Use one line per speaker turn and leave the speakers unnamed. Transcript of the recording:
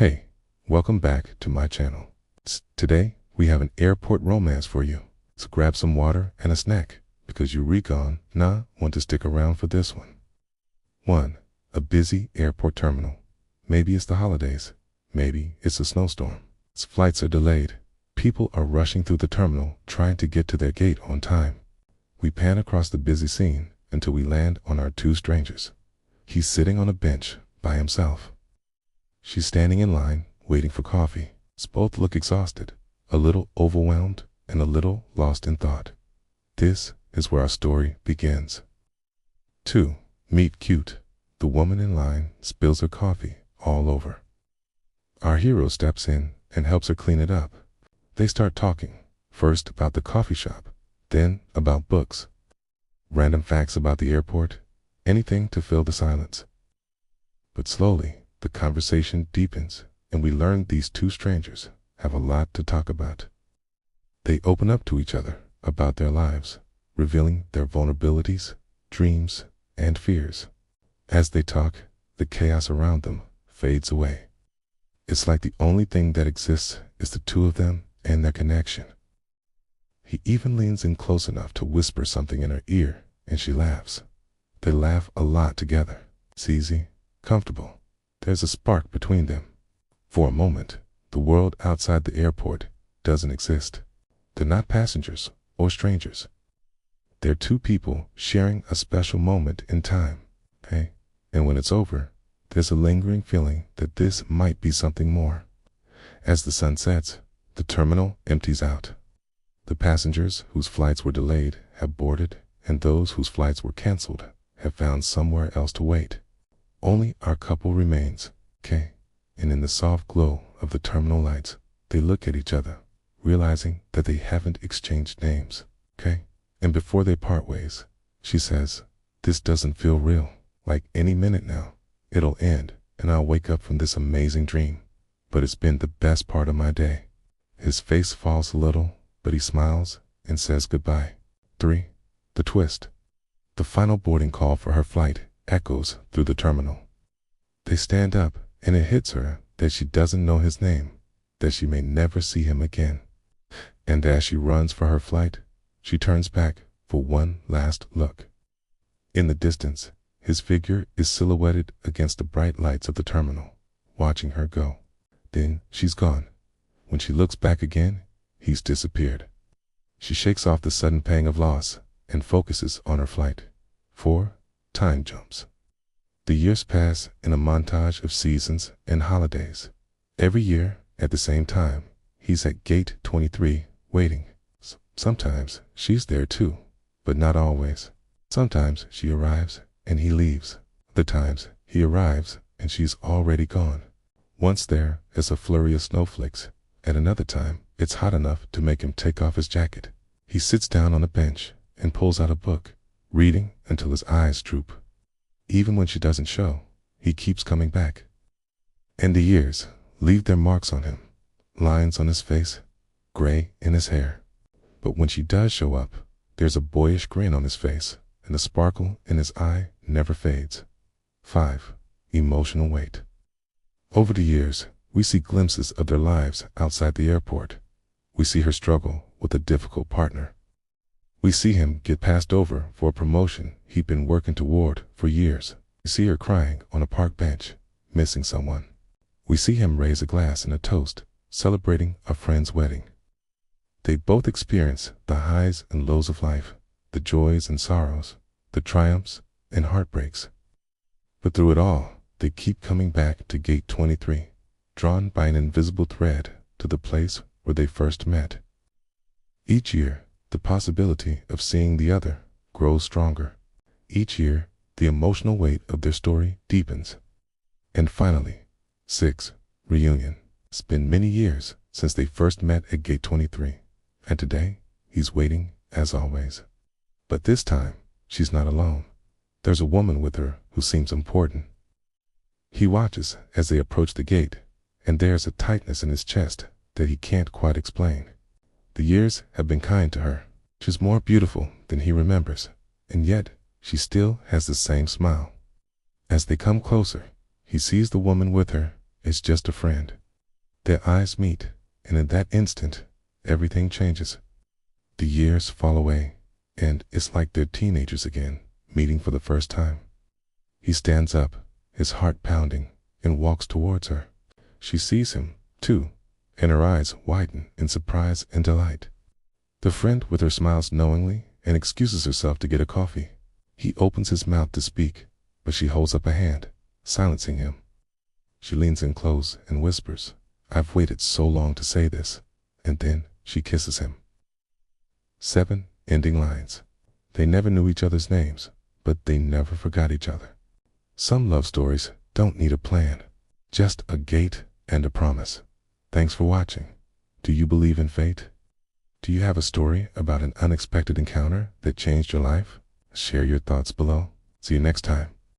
Hey, welcome back to my channel. Today, we have an airport romance for you. So grab some water and a snack, because you recon want to stick around for this one. 1. A busy airport terminal. Maybe it's the holidays. Maybe it's a snowstorm. Flights are delayed. People are rushing through the terminal trying to get to their gate on time. We pan across the busy scene until we land on our two strangers. He's sitting on a bench by himself. She's standing in line, waiting for coffee. Both look exhausted, a little overwhelmed, and a little lost in thought. This is where our story begins. 2. Meet cute. The woman in line spills her coffee all over. Our hero steps in and helps her clean it up. They start talking, first about the coffee shop, then about books. Random facts about the airport, anything to fill the silence. But slowly, the conversation deepens, and we learn these two strangers have a lot to talk about. They open up to each other about their lives, revealing their vulnerabilities, dreams, and fears. As they talk, the chaos around them fades away. It's like the only thing that exists is the two of them and their connection. He even leans in close enough to whisper something in her ear, and she laughs. They laugh a lot together. It's easy, comfortable. There's a spark between them. For a moment, the world outside the airport doesn't exist. They're not passengers or strangers. They're two people sharing a special moment in time. And when it's over, there's a lingering feeling that this might be something more. As the sun sets, the terminal empties out. The passengers whose flights were delayed have boarded, and those whose flights were canceled have found somewhere else to wait. Only our couple remains, and in the soft glow of the terminal lights, they look at each other, realizing that they haven't exchanged names, And before they part ways, she says, "This doesn't feel real, like any minute now. It'll end, and I'll wake up from this amazing dream. But it's been the best part of my day." His face falls a little, but he smiles and says goodbye. 3. The twist. The final boarding call for her flight echoes through the terminal. They stand up, and it hits her that she doesn't know his name, that she may never see him again. And as she runs for her flight, she turns back for one last look. In the distance, his figure is silhouetted against the bright lights of the terminal, watching her go. Then she's gone. When she looks back again, he's disappeared. She shakes off the sudden pang of loss and focuses on her flight. 4. Time jumps. The years pass in a montage of seasons and holidays. Every year, at the same time, he's at gate 23, waiting. Sometimes she's there too, but not always. Sometimes she arrives and he leaves. Other times he arrives and she's already gone. Once there is a flurry of snowflakes. At another time, it's hot enough to make him take off his jacket. He sits down on a bench and pulls out a book, reading until his eyes droop. Even when she doesn't show, he keeps coming back. And the years leave their marks on him, lines on his face, gray in his hair. But when she does show up, there's a boyish grin on his face, and the sparkle in his eye never fades. 5. Emotional weight. Over the years, we see glimpses of their lives outside the airport. We see her struggle with a difficult partner. We see him get passed over for a promotion he'd been working toward for years. We see her crying on a park bench, missing someone. We see him raise a glass in a toast, celebrating a friend's wedding. They both experience the highs and lows of life, the joys and sorrows, the triumphs and heartbreaks. But through it all, they keep coming back to gate 23, drawn by an invisible thread to the place where they first met. Each year, the possibility of seeing the other grows stronger. Each year, the emotional weight of their story deepens. And finally, 6. Reunion. It's been many years since they first met at gate 23, and today, he's waiting as always. But this time, she's not alone. There's a woman with her who seems important. He watches as they approach the gate, and there's a tightness in his chest that he can't quite explain. The years have been kind to her. She's more beautiful than he remembers, and yet she still has the same smile. As they come closer, he sees the woman with her It's just a friend. Their eyes meet, and in that instant, everything changes. The years fall away, and it's like they're teenagers again, meeting for the first time. He stands up, his heart pounding, and walks towards her. She sees him, too, and her eyes widen in surprise and delight. The friend with her smiles knowingly and excuses herself to get a coffee. He opens his mouth to speak, but she holds up a hand, silencing him. She leans in close and whispers, "I've waited so long to say this," and then she kisses him. 7 ending lines. They never knew each other's names, but they never forgot each other. Some love stories don't need a plan, just a gate and a promise. Thanks for watching. Do you believe in fate? Do you have a story about an unexpected encounter that changed your life? Share your thoughts below. See you next time.